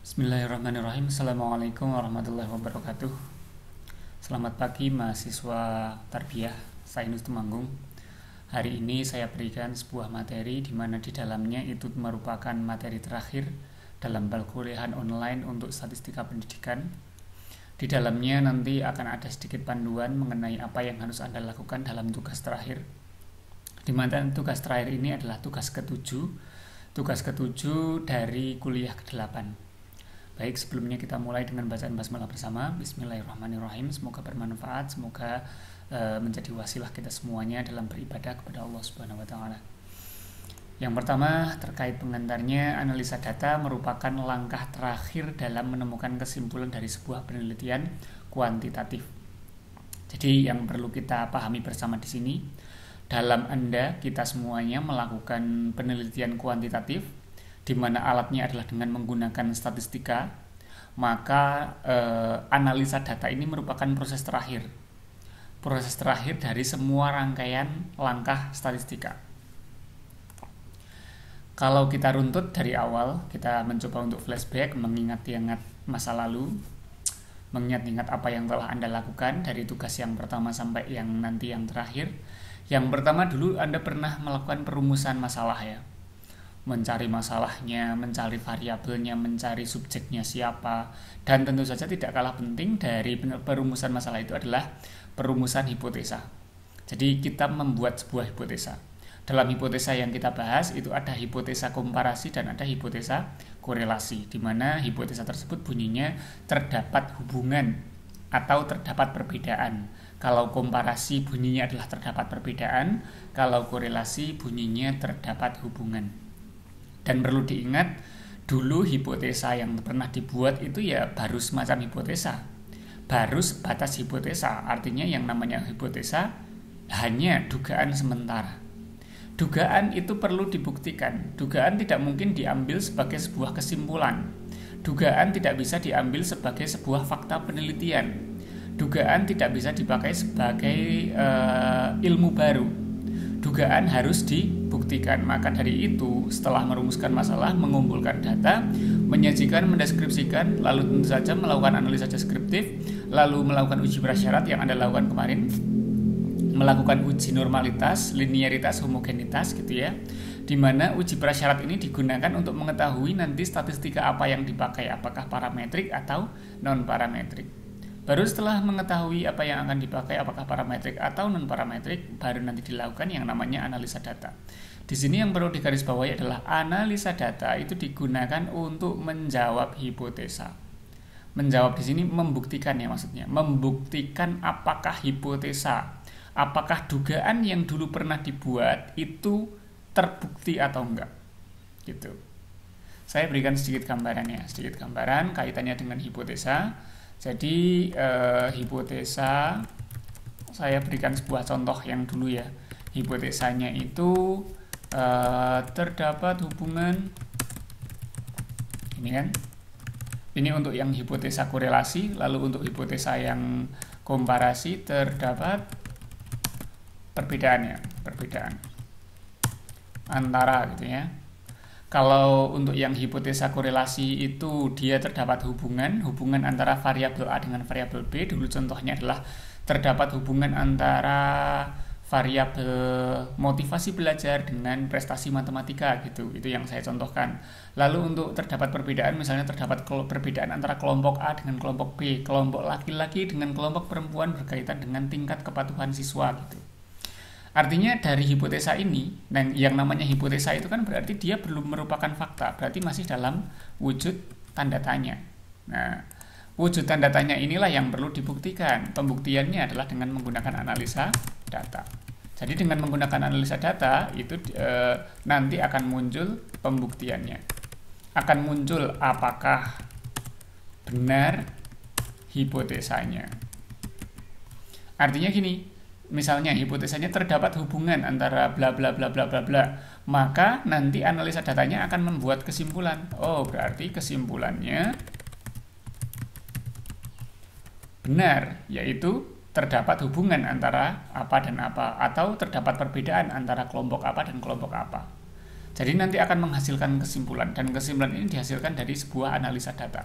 Bismillahirrahmanirrahim. Assalamualaikum warahmatullahi wabarakatuh. Selamat pagi mahasiswa Tarbiyah Sainus Temanggung. Hari ini saya berikan sebuah materi di mana di dalamnya itu merupakan materi terakhir dalam perkuliahan online untuk statistika pendidikan. Di dalamnya nanti akan ada sedikit panduan mengenai apa yang harus Anda lakukan dalam tugas terakhir. Di mana tugas terakhir ini adalah tugas ketujuh dari kuliah ke-8. Baik, sebelumnya kita mulai dengan bacaan basmalah bersama. Bismillahirrahmanirrahim. Semoga bermanfaat, semoga menjadi wasilah kita semuanya dalam beribadah kepada Allah Subhanahu wa taala. Yang pertama, terkait pengantarnya, analisa data merupakan langkah terakhir dalam menemukan kesimpulan dari sebuah penelitian kuantitatif. Jadi yang perlu kita pahami bersama di sini, dalam Anda kita semuanya melakukan penelitian kuantitatif di mana alatnya adalah dengan menggunakan statistika, maka analisa data ini merupakan proses terakhir dari semua rangkaian langkah statistika. Kalau kita runtut dari awal, kita mencoba untuk flashback, mengingat-ingat masa lalu, mengingat-ingat apa yang telah Anda lakukan dari tugas yang pertama sampai yang nanti yang terakhir. Yang pertama dulu Anda pernah melakukan perumusan masalah ya, mencari masalahnya, mencari variabelnya, mencari subjeknya siapa, dan tentu saja tidak kalah penting dari perumusan masalah itu adalah perumusan hipotesa. Jadi kita membuat sebuah hipotesa. Dalam hipotesa yang kita bahas itu ada hipotesa komparasi dan ada hipotesa korelasi, di mana hipotesa tersebut bunyinya terdapat hubungan atau terdapat perbedaan. Kalau komparasi bunyinya adalah terdapat perbedaan, kalau korelasi bunyinya terdapat hubungan. Dan perlu diingat, dulu hipotesa yang pernah dibuat itu ya baru semacam hipotesa, baru sebatas hipotesa. Artinya yang namanya hipotesa hanya dugaan sementara. Dugaan itu perlu dibuktikan. Dugaan tidak mungkin diambil sebagai sebuah kesimpulan. Dugaan tidak bisa diambil sebagai sebuah fakta penelitian. Dugaan tidak bisa dipakai sebagai ilmu baru. Dugaan harus dibuktikan. Maka dari itu, setelah merumuskan masalah, mengumpulkan data, menyajikan, mendeskripsikan, lalu tentu saja melakukan analisa deskriptif, lalu melakukan uji prasyarat yang Anda lakukan kemarin, melakukan uji normalitas, linearitas, homogenitas gitu ya, di mana uji prasyarat ini digunakan untuk mengetahui nanti statistika apa yang dipakai, apakah parametrik atau non-parametrik. Baru setelah mengetahui apa yang akan dipakai, apakah parametrik atau non-parametrik, baru nanti dilakukan yang namanya analisa data. Di sini yang perlu digarisbawahi adalah analisa data itu digunakan untuk menjawab hipotesa. Menjawab di sini membuktikan ya maksudnya. Membuktikan apakah hipotesa, apakah dugaan yang dulu pernah dibuat itu terbukti atau enggak. Gitu. Saya berikan sedikit gambarannya, sedikit gambaran kaitannya dengan hipotesa. Jadi hipotesa, saya berikan sebuah contoh yang dulu ya. Hipotesanya itu terdapat hubungan ini kan. Ini untuk yang hipotesa korelasi, lalu untuk hipotesa yang komparasi terdapat perbedaan antara gitu ya. Kalau untuk yang hipotesa korelasi itu dia terdapat hubungan antara variabel A dengan variabel B. Dulu contohnya adalah terdapat hubungan antara variabel motivasi belajar dengan prestasi matematika gitu. Itu yang saya contohkan. Lalu untuk terdapat perbedaan, misalnya terdapat perbedaan antara kelompok A dengan kelompok B, kelompok laki-laki dengan kelompok perempuan berkaitan dengan tingkat kepatuhan siswa gitu. Artinya dari hipotesa ini, dan yang namanya hipotesa itu kan berarti dia belum merupakan fakta, berarti masih dalam wujud tanda tanya. Nah, wujud tanda tanya inilah yang perlu dibuktikan. Pembuktiannya adalah dengan menggunakan analisa data. Jadi dengan menggunakan analisa data itu nanti akan muncul pembuktiannya. Akan muncul apakah benar hipotesanya. Artinya gini, misalnya hipotesanya terdapat hubungan antara bla bla bla bla bla bla, maka nanti analisa datanya akan membuat kesimpulan. Oh, berarti kesimpulannya benar, yaitu terdapat hubungan antara apa dan apa, atau terdapat perbedaan antara kelompok apa dan kelompok apa. Jadi nanti akan menghasilkan kesimpulan, dan kesimpulan ini dihasilkan dari sebuah analisa data.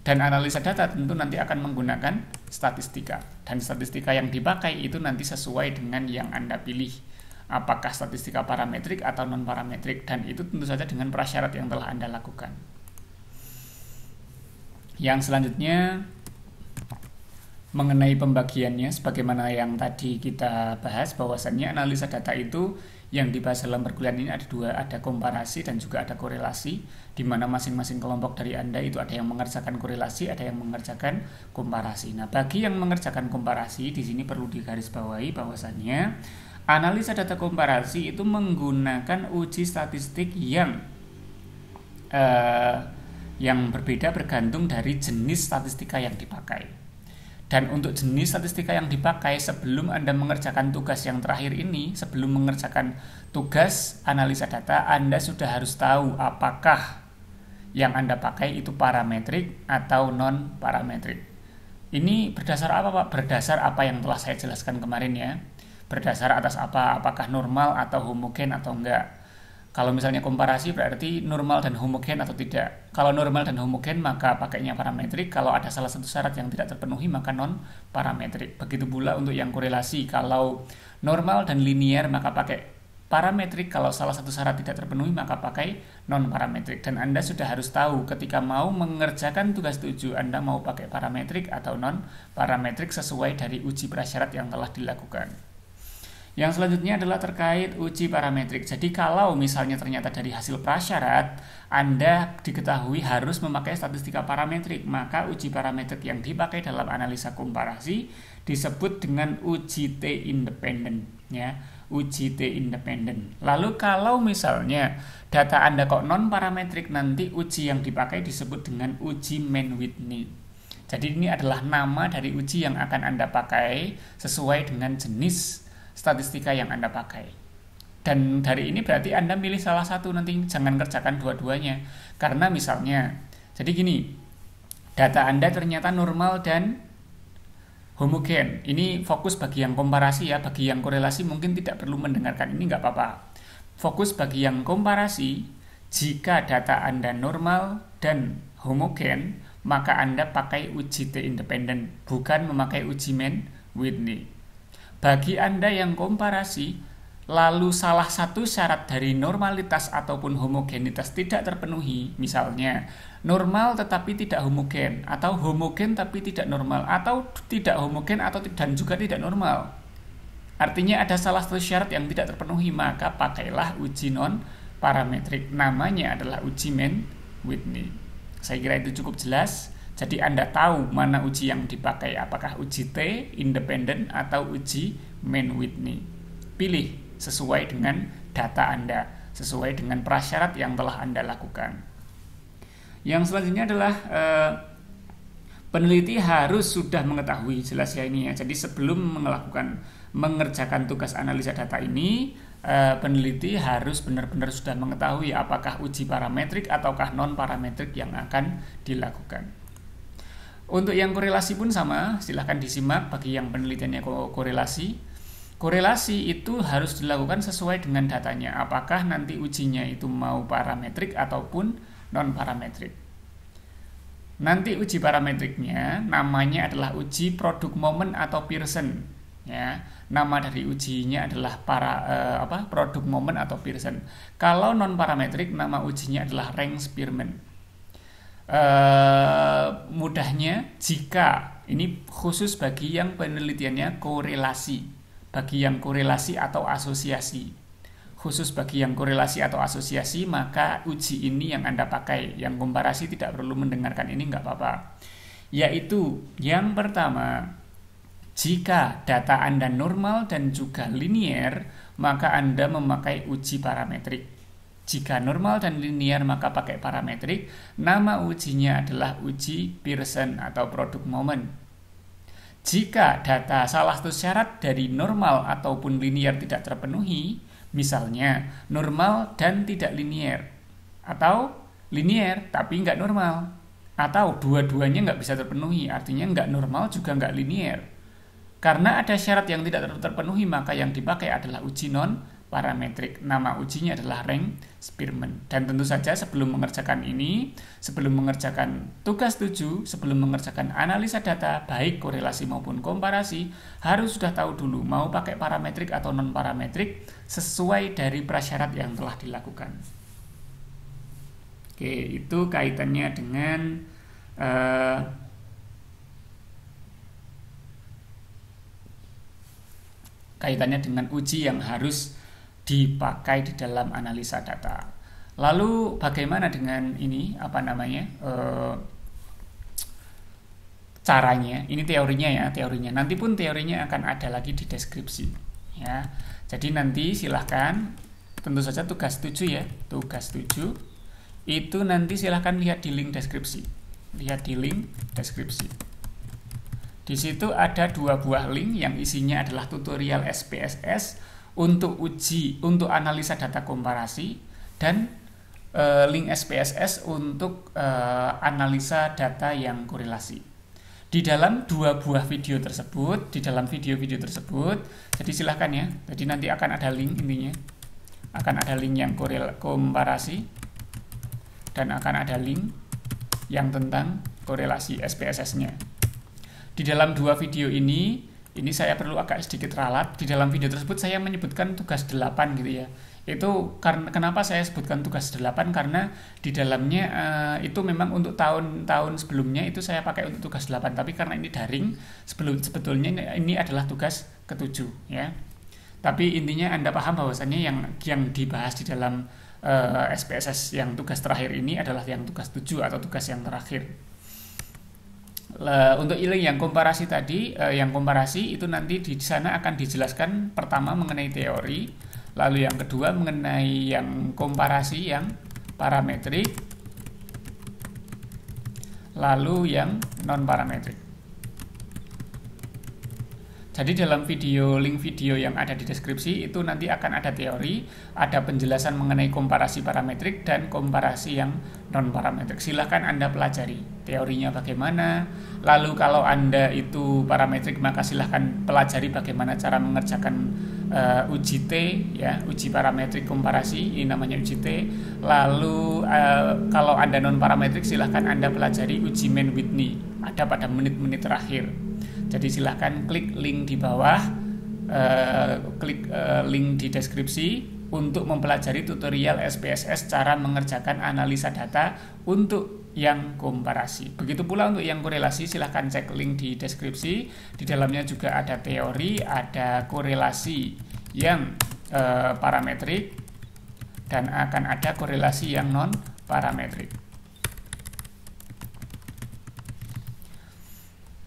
Dan analisa data tentu nanti akan menggunakan statistika, dan statistika yang dipakai itu nanti sesuai dengan yang Anda pilih, apakah statistika parametrik atau non parametrik, dan itu tentu saja dengan prasyarat yang telah Anda lakukan. Yang selanjutnya mengenai pembagiannya, sebagaimana yang tadi kita bahas, bahwasannya analisa data itu yang dibahas dalam perkuliahan ini ada dua, ada komparasi dan juga ada korelasi, di mana masing-masing kelompok dari Anda itu ada yang mengerjakan korelasi, ada yang mengerjakan komparasi. Nah, bagi yang mengerjakan komparasi, di sini perlu digarisbawahi bahwasannya analisa data komparasi itu menggunakan uji statistik yang berbeda bergantung dari jenis statistika yang dipakai. Dan untuk jenis statistika yang dipakai, sebelum Anda mengerjakan tugas yang terakhir ini, sebelum mengerjakan tugas analisa data, Anda sudah harus tahu apakah yang Anda pakai itu parametrik atau non parametrik. Ini berdasar apa, Pak? Berdasar apa yang telah saya jelaskan kemarin ya. Berdasar atas apa? Apakah normal atau homogen atau enggak? Kalau misalnya komparasi berarti normal dan homogen atau tidak. Kalau normal dan homogen maka pakainya parametrik. Kalau ada salah satu syarat yang tidak terpenuhi maka non parametrik. Begitu pula untuk yang korelasi. Kalau normal dan linear maka pakai parametrik. Kalau salah satu syarat tidak terpenuhi maka pakai non parametrik. Dan Anda sudah harus tahu ketika mau mengerjakan tugas 7 Anda mau pakai parametrik atau non parametrik sesuai dari uji prasyarat yang telah dilakukan. Yang selanjutnya adalah terkait uji parametrik. Jadi kalau misalnya ternyata dari hasil prasyarat Anda diketahui harus memakai statistika parametrik, maka uji parametrik yang dipakai dalam analisa komparasi disebut dengan uji T independen ya, uji T independen. Lalu kalau misalnya data Anda kok non parametrik, nanti uji yang dipakai disebut dengan uji Mann-Whitney. Jadi ini adalah nama dari uji yang akan Anda pakai sesuai dengan jenis statistika yang Anda pakai. Dan dari ini berarti Anda milih salah satu, nanti jangan kerjakan dua-duanya. Karena misalnya, jadi gini, data Anda ternyata normal dan homogen. Ini fokus bagi yang komparasi ya, bagi yang korelasi mungkin tidak perlu mendengarkan ini, nggak apa-apa. Fokus bagi yang komparasi, jika data Anda normal dan homogen, maka Anda pakai uji T independen, bukan memakai uji Mann-Whitney. Bagi Anda yang komparasi, lalu salah satu syarat dari normalitas ataupun homogenitas tidak terpenuhi, misalnya normal tetapi tidak homogen, atau homogen tapi tidak normal, atau tidak homogen atau dan juga tidak normal. Artinya ada salah satu syarat yang tidak terpenuhi, maka pakailah uji non parametrik. Namanya adalah uji Mann-Whitney. Saya kira itu cukup jelas. Jadi Anda tahu mana uji yang dipakai, apakah uji T independen atau uji Mann-Whitney. Pilih sesuai dengan data Anda, sesuai dengan prasyarat yang telah Anda lakukan. Yang selanjutnya adalah peneliti harus sudah mengetahui, jelas ya ini ya. Jadi sebelum mengerjakan tugas analisa data ini, peneliti harus benar-benar sudah mengetahui apakah uji parametrik ataukah non parametrik yang akan dilakukan. Untuk yang korelasi pun sama, silahkan disimak bagi yang penelitiannya korelasi. Korelasi itu harus dilakukan sesuai dengan datanya, apakah nanti ujinya itu mau parametrik ataupun non parametrik. Nanti uji parametriknya namanya adalah uji produk momen atau Pearson ya. Nama dari ujinya adalah produk momen atau Pearson. Kalau non parametrik nama ujinya adalah Range-Spearman. Mudahnya, jika ini khusus bagi yang penelitiannya korelasi, bagi yang korelasi atau asosiasi, khusus bagi yang korelasi atau asosiasi, maka uji ini yang Anda pakai. Yang komparasi tidak perlu mendengarkan ini, nggak apa-apa. Yaitu yang pertama, jika data Anda normal dan juga linear, maka Anda memakai uji parametrik. Jika normal dan linear maka pakai parametrik. Nama ujinya adalah uji Pearson atau produk momen. Jika data salah satu syarat dari normal ataupun linear tidak terpenuhi, misalnya normal dan tidak linear, atau linear tapi nggak normal, atau dua-duanya nggak bisa terpenuhi, artinya nggak normal juga nggak linear. Karena ada syarat yang tidak terpenuhi, maka yang dipakai adalah uji non parametrik. Nama ujinya adalah rank Spearman. Dan tentu saja sebelum mengerjakan ini, sebelum mengerjakan tugas 7, sebelum mengerjakan analisa data, baik korelasi maupun komparasi, harus sudah tahu dulu mau pakai parametrik atau non-parametrik sesuai dari prasyarat yang telah dilakukan. Oke, itu kaitannya dengan uji yang harus dipakai di dalam analisa data. Lalu bagaimana dengan ini caranya? Ini teorinya ya, teorinya. Nanti pun teorinya akan ada lagi di deskripsi ya. Jadi nanti silahkan, tentu saja tugas 7 ya, tugas 7 itu nanti silahkan lihat di link deskripsi. Lihat di link deskripsi. Di situ ada 2 buah link yang isinya adalah tutorial SPSS untuk uji, untuk analisa data komparasi, dan link SPSS untuk analisa data yang korelasi. Di dalam 2 buah video tersebut, di dalam video-video tersebut, jadi silahkan ya, jadi nanti akan ada link intinya, akan ada link yang komparasi, dan akan ada link yang tentang korelasi SPSS-nya. Di dalam 2 video ini saya perlu agak sedikit ralat. Di dalam video tersebut saya menyebutkan tugas 8 gitu ya. Itu karena kenapa saya sebutkan tugas 8, karena di dalamnya itu memang untuk tahun-tahun sebelumnya itu saya pakai untuk tugas 8, tapi karena ini daring, sebetulnya ini adalah tugas ke-7 ya. Tapi intinya Anda paham bahwasannya yang dibahas di dalam SPSS yang tugas terakhir ini adalah yang tugas 7 atau tugas yang terakhir. Untuk link yang komparasi tadi, yang komparasi itu nanti di sana akan dijelaskan pertama mengenai teori, lalu yang kedua mengenai yang komparasi yang parametrik, lalu yang non parametrik. Jadi dalam link video yang ada di deskripsi itu nanti akan ada teori, ada penjelasan mengenai komparasi parametrik dan komparasi yang non-parametrik. Silahkan Anda pelajari teorinya bagaimana, lalu kalau Anda itu parametrik maka silahkan pelajari bagaimana cara mengerjakan uji T, ya, uji parametrik komparasi, ini namanya uji T. Lalu kalau Anda non-parametrik silahkan Anda pelajari uji Mann-Whitney, ada pada menit-menit terakhir. Jadi silahkan klik link di bawah, klik link di deskripsi untuk mempelajari tutorial SPSS cara mengerjakan analisa data untuk yang komparasi. Begitu pula untuk yang korelasi, silahkan cek link di deskripsi. Di dalamnya juga ada teori, ada korelasi yang parametrik, dan akan ada korelasi yang non parametrik.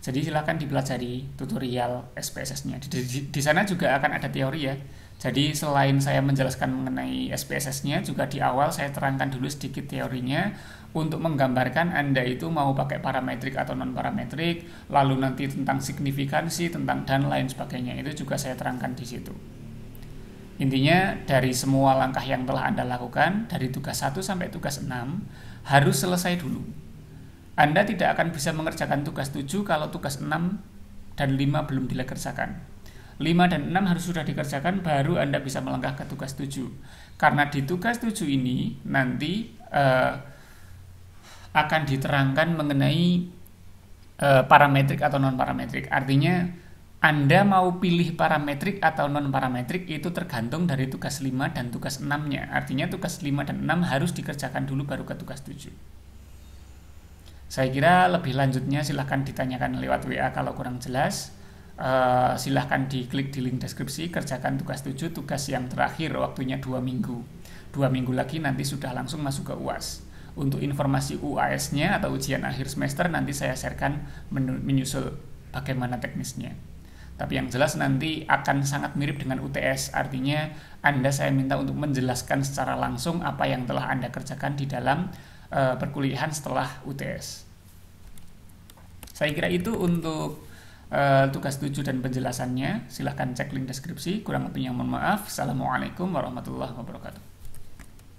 Jadi silakan dipelajari tutorial SPSS-nya. Di sana juga akan ada teori ya. Jadi selain saya menjelaskan mengenai SPSS-nya, juga di awal saya terangkan dulu sedikit teorinya untuk menggambarkan Anda itu mau pakai parametrik atau non parametrik, lalu nanti tentang signifikansi, tentang dan lain sebagainya. Itu juga saya terangkan di situ. Intinya dari semua langkah yang telah Anda lakukan, dari tugas 1 sampai tugas 6 harus selesai dulu. Anda tidak akan bisa mengerjakan tugas 7 kalau tugas 6 dan 5 belum dikerjakan. 5 dan 6 harus sudah dikerjakan, baru Anda bisa melangkah ke tugas 7. Karena di tugas 7 ini nanti akan diterangkan mengenai parametrik atau non-parametrik. Artinya Anda mau pilih parametrik atau non-parametrik itu tergantung dari tugas 5 dan tugas 6-nya. Artinya tugas 5 dan 6 harus dikerjakan dulu baru ke tugas 7. Saya kira lebih lanjutnya silahkan ditanyakan lewat WA kalau kurang jelas. Silahkan diklik di link deskripsi, kerjakan tugas 7, tugas yang terakhir waktunya 2 minggu. 2 minggu lagi nanti sudah langsung masuk ke UAS. Untuk informasi UAS-nya atau ujian akhir semester nanti saya sharekan menyusul bagaimana teknisnya. Tapi yang jelas nanti akan sangat mirip dengan UTS, artinya saya minta untuk menjelaskan secara langsung apa yang telah Anda kerjakan di dalam perkuliahan setelah UTS. Saya kira itu untuk tugas 7 dan penjelasannya. Silahkan cek link deskripsi. Kurang lebihnya mohon maaf. Assalamualaikum warahmatullahi wabarakatuh.